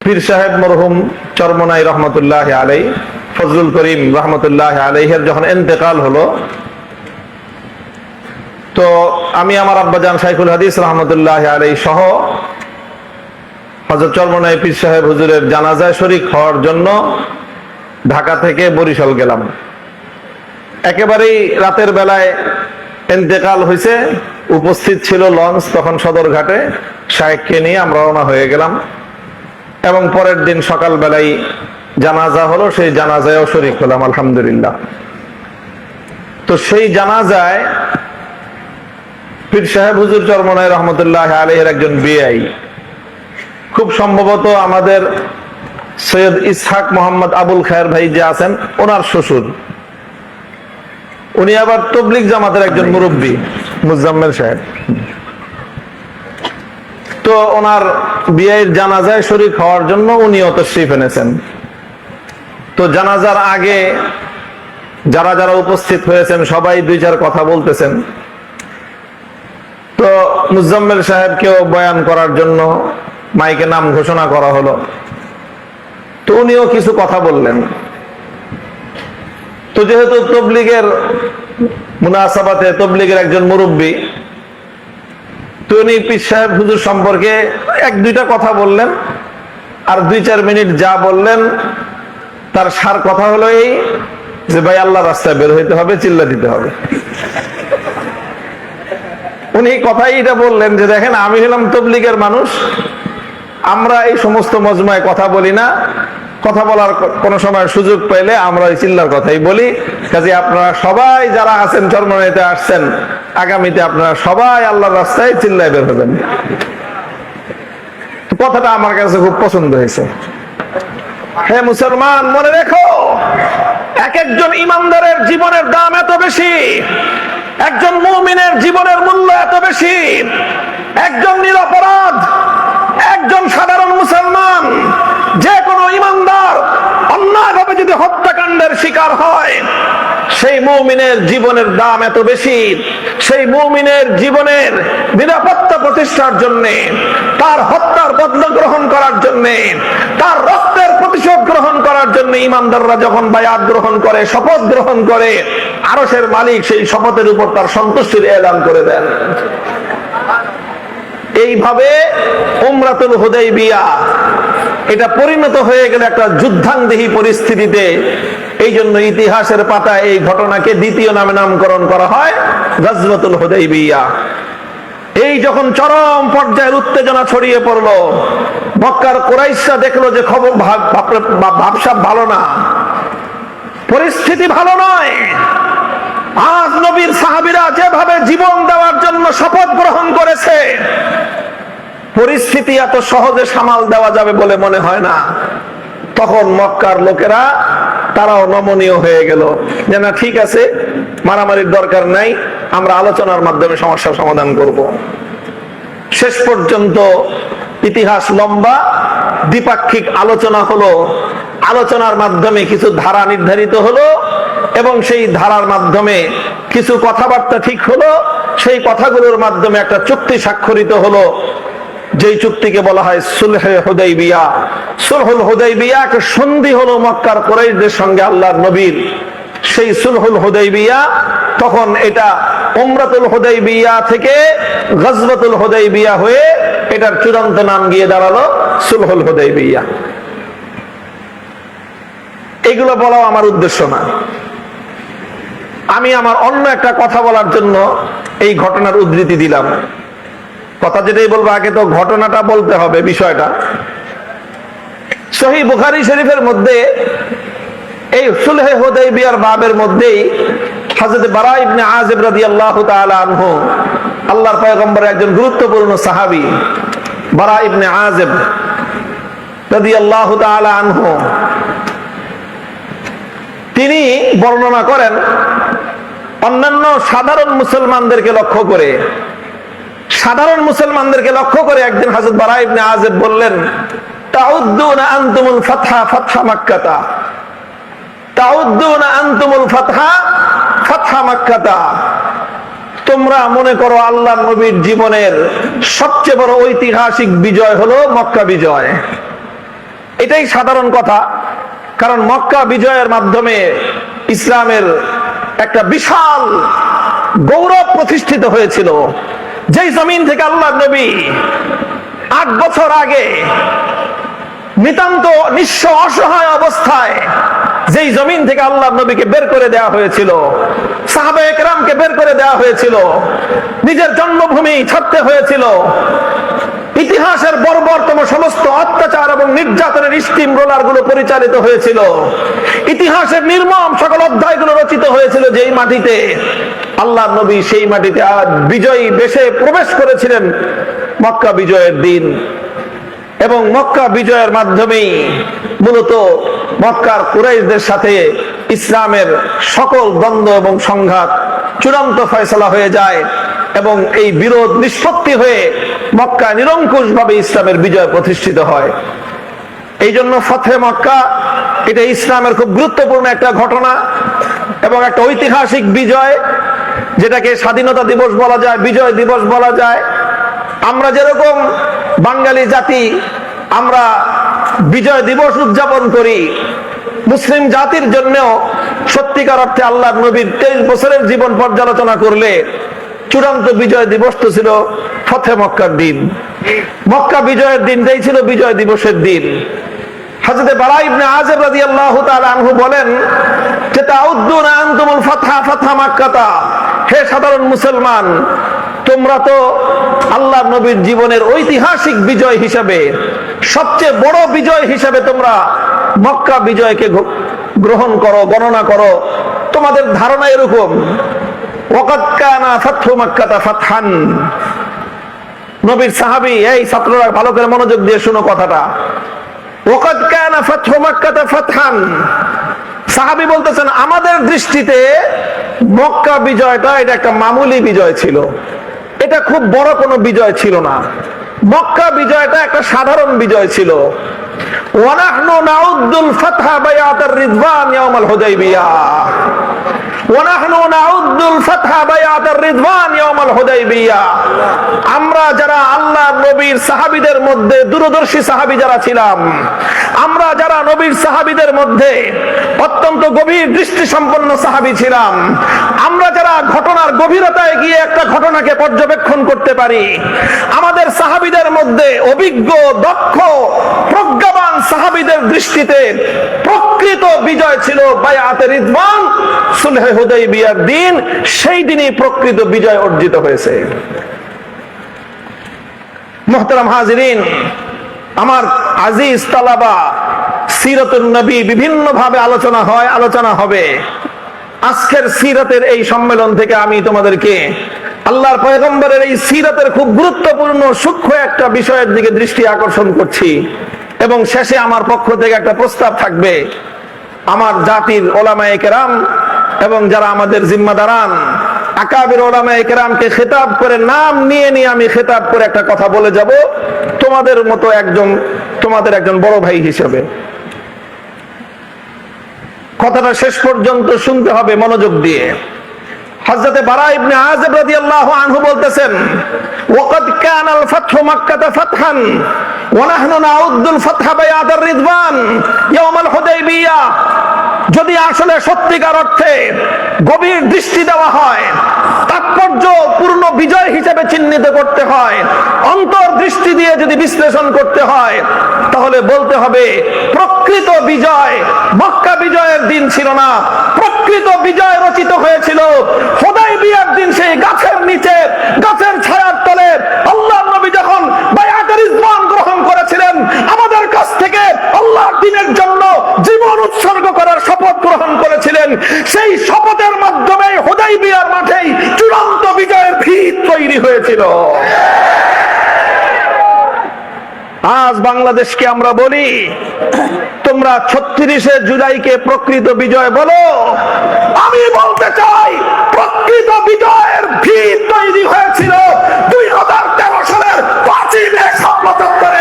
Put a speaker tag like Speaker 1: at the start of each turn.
Speaker 1: পীর সাহেব মরহুম চরমনাই রহমতুল্লাহ আলাই, ফজলুল করিম রহমতুল্লাহ আলাইহের যখন ইন্তেকাল হলো, তো আমি আমার আব্বাজান শাইখুল হাদিস রহমতুল্লাহ আলাই সহ হযরত চরমনাই পীর সাহেব হুজুরের জানাজায় শরীক হওয়ার জন্য ঢাকা থেকে বরিশাল গেলাম। একেবারেই রাতের বেলায় ইন্তেকাল হয়েছে, উপস্থিত ছিল লঞ্চ তখন সদরঘাটে, শায়েখকে নিয়ে আমরা রওনা হয়ে গেলাম এবং পরের দিন সকাল বেলায় জানাজা হলো, সেই জানাজায়ও শরীক হলাম আলহামদুলিল্লাহ। তো সেই জানাজায় পীর সাহেব হুজুর চরমনাই রহমতুল্লাহ আলাইহির একজন বিআই, খুব সম্ভবত আমাদের সৈয়দ ইসহাক মোহাম্মদ আবুল খায়ের ভাই যে আছেন ওনার শ্বশুর, উনি আবার তবলিগ জামাতের একজন মুরব্বী মুজাম্মেল সাহেব। তো ওনার বিয়ের জানাজায় শরীক হওয়ার জন্য উনিও তশরিফ এনেছেন। তো জানাজার আগে যারা যারা উপস্থিত হয়েছেন সবাই দুই চার কথা বলতেছেন। তো মুজাম্মেল সাহেবকেও বয়ান করার জন্য মাইকে নাম ঘোষণা করা হলো, তো উনিও কিছু কথা বললেন। তো যেহেতু তবলিগের মুনাসাবাতে তবলিগের একজন মুরব্বী, তো উনি পীর সাহেব হুজুর সম্পর্কে এক দুইটা কথা বললেন, আর 2-4 মিনিট যা বললেন তার সার কথা হলো এই যে ভাই আল্লাহ রাস্তায় বের হইতে হবে, চিল্লা দিতে হবে। উনি কথাই এটা বললেন যে দেখেন, আমি হলাম তবলিগের মানুষ, আমরা এই সমস্ত মজমায় কথা বলি না, কথা বলার কোন সময় সুযোগ পেলে আমরা ওই চিল্লার কথাই বলি। কাজে আপনারা সবাই যারা আছেন চরমনাইতে আসছেন, আগামীতে আপনারা সবাই আল্লাহর রাস্তায় চিল্লায় বের হবেন। কথাটা আমার কাছে খুব পছন্দ হয়েছে। হে মুসলমান, মনে রেখো, এক একজন ইমানদারের জীবনের দাম এত বেশি, একজন মুমিনের জীবনের মূল্য এত বেশি। একজন নিরপরাধ, একজন সাধারণ মুসলমান, যে কোনো ইমানদার অন্যায়ভাবে যদি হত্যাকাণ্ডের শিকার হয়, সেই মুমিনের জীবনের দাম এত বেশি। সেই মুমিনের জীবনের নিরাপত্তা প্রতিষ্ঠার জন্য, তার হত্যার বদলা গ্রহণ করার জন্য, তার রক্তের প্রতিশোধ গ্রহণ করার জন্য ইমানদাররা যখন বায়াত গ্রহণ করে, শপথ গ্রহণ করে, আরশের মালিক সেই শপথের উপর তার সন্তুষ্টির এলান করে দেন। এইভাবে উমরাতুল হুদাইবিয়া এটা পরিণত হয়ে গেল একটা যুদ্ধাঙ্গদেহী পরিস্থিতিতে। এই জন্য ইতিহাসের পাতায় এই ঘটনাকে দ্বিতীয় নামে নামকরণ করা হয় গজওয়াতুল হুদাইবিয়া। এই যখন চরম পর্যায়ের উত্তেজনা ছড়িয়ে পড়লো, মক্কার কুরাইশরা দেখলো যে খবর ভাবসাব ভালো না, পরিস্থিতি ভালো নয়। আজ নবীর সাহাবীরা যেভাবে জীবন দেওয়ার জন্য শপথ গ্রহণ করেছে, পরিস্থিতি এত সহজে সামাল দেওয়া যাবে বলে মনে হয় না। তখন মক্কার লোকেরা তারাও নমনীয় হয়ে গেল যে না, ঠিক আছে, মারামারির দরকার নাই, আমরা আলোচনার মাধ্যমে সমস্যার সমাধান করব। শেষ পর্যন্ত ইতিহাস লম্বা, দ্বিপাক্ষিক আলোচনা হলো, আলোচনার মাধ্যমে কিছু ধারা নির্ধারিত হলো এবং সেই ধারার মাধ্যমে কিছু কথাবার্তা ঠিক হলো। সেই কথাগুলোর মাধ্যমে একটা চুক্তি স্বাক্ষরিত হলো, যেই চুক্তিকে বলা হয় সুলহে হুদাইবিয়া। সুলহুল হুদাইবিয়া একটা সন্ধি হলো মক্কার কুরাইশদের সঙ্গে আল্লাহর নবীর। সেই সুলহুল হুদাইবিয়া তখন এটা উমরাতুল হুদাইবিয়া থেকে গজওয়াতুল হুদাইবিয়া হয়ে এটার চূড়ান্ত নাম গিয়ে দাঁড়ালো সুলহুল হুদাইবিয়া। এগুলো বলাও আমার উদ্দেশ্য না, আমি আমার অন্য একটা কথা বলার জন্য এই ঘটনার উদ্ধৃতি দিলাম। কথা যেটাই বলবো, আগে তো ঘটনাটা বলতে হবে, বিষয়টা। সহিহ বুখারী শরীফের মধ্যে এই সুলহে হুদাইবিয়ার বাবের মধ্যেই হযরত বারা ইবনে আযিব রাদিয়াল্লাহু তাআলা আনহু, আল্লাহর পয়গম্বরের একজন গুরুত্বপূর্ণ সাহাবী বারা ইবনে আযিব রাদিয়াল্লাহু তাআলা আনহু, তিনি বর্ণনা করেন অন্যান্য সাধারণ মুসলমানদেরকে লক্ষ্য করে একদিন হযরত বারা ইবনে আযিব বললেন, তাউদ্দুনা আনতুমুল ফাতহা ফাতহা মাক্কাতা, তাউদ্দুনা আনতুমুল ফাতহা ফাতহা মাক্কাতা, তোমরা মনে করো আল্লাহর নবীর জীবনের সবচেয়ে বড় ঐতিহাসিক বিজয় হলো মক্কা বিজয়। এটাই সাধারণ কথা, কারণ মক্কা বিজয়ের মাধ্যমে ইসলামের একটা বিশাল গৌরব প্রতিষ্ঠিত হয়েছিল। যেই জমিন থেকে আল্লাহর নবী 8 বছর আগে নিতান্ত নিঃস্ব অসহায় অবস্থায় যেই জমিন থেকে আল্লাহর নবীকে বের করে দেওয়া হয়েছিল, সাহাবায়ে কেরামকে বের করে দেওয়া হয়েছিল, নিজের জন্মভূমি ছাড়তে হয়েছিল, ইতিহাসের বর্বরতম সমস্ত অত্যাচার এবং নির্যাতনের স্টিম রোলার গুলো পরিচালিত হয়েছিল, ইতিহাসের নির্মম সকল অধ্যায়গুলো রচিত হয়েছিল যেই মাটিতে, আল্লাহর নবী সেই মাটিতে আজ বিজয়ী বেশে প্রবেশ করেছিলেন মক্কা বিজয়ের দিন। এবং মক্কা বিজয়ের মাধ্যমেই মূলত মক্কার কুরাইশদের সাথে ইসলামের সকল দ্বন্দ্ব এবং সংঘাত চূড়ান্ত ফয়সালা হয়ে যায় এবং এই বিরোধ নিষ্পত্তি হয়ে মক্কা নিরঙ্কুশ ভাবে ইসলামের বিজয় প্রতিষ্ঠিত হয়। এই জন্য ফতহে মক্কা এটা ইসলামের খুব গুরুত্বপূর্ণ একটা ঘটনা এবং একটা ঐতিহাসিক বিজয়, যেটাকে স্বাধীনতা দিবস বলা যায়, বিজয় দিবস বলা যায়। আমরা যেরকম বাঙালি জাতি আমরা বিজয় দিবস উদযাপন করি, মুসলিম জাতির জন্যও সত্যিকার অর্থে আল্লাহর নবীর 23 বছরের জীবন পর্যালোচনা করলে চূড়ান্ত বিজয় দিবস তো ছিল ফতহে মক্কার দিন। মক্কা বিজয়ের দিনটাই ছিল বিজয় দিবসের দিন। হযরত বারা ইবনে আযিব রাদিয়াল্লাহু তাআলা আনহু বলেন যে তাউদ্দুনা আনতুমুল ফাতহা ফাতহা মাক্কাতা, হে সাধারণ মুসলমান, তোমরা তো আল্লাহর নবীর জীবনের ঐতিহাসিক বিজয় হিসাবে, সবচেয়ে বড় বিজয় হিসাবে তোমরা মক্কা বিজয়কে গ্রহণ করো, গণনা করো। তোমাদের ধারণা এরকম, ওয়াকাদ কানা ফাতহু মাক্কাতা ফাতহান। নবীর সাহাবী, এই ছাত্ররা ভালো করে মনোযোগ দিয়ে শুনো কথাটা, ওয়াকাদ কানা ফাতহু মাক্কাতা ফাতহান। সাহাবী বলতেছেন আমাদের দৃষ্টিতে মক্কা বিজয়টা এটা একটা মামুলি বিজয় ছিল, এটা খুব বড় কোনো বিজয় ছিল না। মক্কা বিজয়টা একটা সাধারণ বিজয় ছিল। ওয়ানাহনু নাউদ্দুল ফাতহা বায়াতার রিদওয়ান ইয়াউমাল হুদাইবিয়াহ, ওয়ানাহনু নাউদ্দুল ফাতহা বায়াতার রিদওয়ান ইয়াউমাল হুদাইবিয়াহ। আমরা যারা আল্লাহর নবীর সাহাবীদের মধ্যে দূরদর্শী সাহাবী যারা ছিলাম, আমরা যারা নবীর সাহাবীদের মধ্যে অত্যন্ত গভীর দৃষ্টি সম্পন্ন সাহাবী ছিলাম, আমরা যারা ঘটনার গভীরতায় গিয়ে একটা ঘটনাকে পর্যবেক্ষণ করতে পারি, আমাদের সাহাবীদের মধ্যে অভিজ্ঞ, দক্ষ, প্রজ্ঞাবান সাহাবীদের দৃষ্টিতে প্রকৃত বিজয় ছিল বায়াতে রিদওয়ান, সুলহে হুদাইবিয়ার দিন। সেই দিনই প্রকৃত বিজয় অর্জিত হয়েছে। মুহতারাম হাজিরিন, আমার আজিজ তালাবা, সিরাতুন নবী বিভিন্ন ভাবে আলোচনা হয়, আলোচনা হবে। আজকের সিরাতের এই সম্মেলন থেকে আমি তোমাদেরকে আল্লাহর পয়গম্বরের এই সিরাতের খুব গুরুত্বপূর্ণ সূক্ষ্ম একটা বিষয়ের দিকে দৃষ্টি আকর্ষণ করছি এবং শেষে আমার পক্ষ থেকে একটা প্রস্তাব থাকবে। আমার জাতির ওলামায়ে কেরাম এবং যারা আমাদের জিম্মাদারান আকাবির ওলামায়ে কেরামকে খেতাব করে, নাম নিয়ে নিয়ে আমি খেতাব করে একটা কথা বলে যাব তোমাদের মতো তোমাদের একজন বড় ভাই হিসেবে। কথাটা শেষ পর্যন্ত শুনতে হবে মনোযোগ দিয়ে। হযরত বারা ইবনে আযিব রাদিয়াল্লাহু আনহু বলতেছেন, ওয়াকাদ কানাল ফাতহু মাক্কাতা ফাতহান ওয়া নাহনু নাউদ্দুল ফাতহা বায়াতার রিদওয়ান ইয়াউমাল হুদাইবিয়াহ। যদি আসলে সত্যিকার অর্থে গভীর দৃষ্টি দেওয়া হয়, তাৎপর্য পূর্ণ বিজয় হিসেবে চিহ্নিত করতে হয়, অন্তর্দৃষ্টি দিয়ে যদি বিশ্লেষণ করতে হয়, তাহলে বলতে হবে প্রকৃত বিজয় মক্কা বিজয়ের দিন ছিল না, প্রকৃত বিজয় রচিত হয়েছিল হুদাইবিয়ার দিন। সেই গাছের নিচে, গাছের ছায়ার তলে আল্লাহর নবী যখন বায়াতে রিদওয়ান গ্রহণ করেছিলেন, আমাদের কাছ থেকে আল্লাহর দ্বীনের জন্য জীবন উৎসর্গ করার শপথ গ্রহণ করেছিলেন। সেই শপথের মাধ্যমে হুদাইবিয়ার মাঠেই চূড়ান্ত বিজয়ের ভিত তৈরি হয়েছিল। আজ বাংলাদেশকে আমরা বলি, তোমরা 36শে জুলাইকে প্রকৃত বিজয় বলো। আমি বলতে চাই প্রকৃত বিজয়ের ভিত তৈরি হয়েছিল 2013 সালের 5ই মে 1977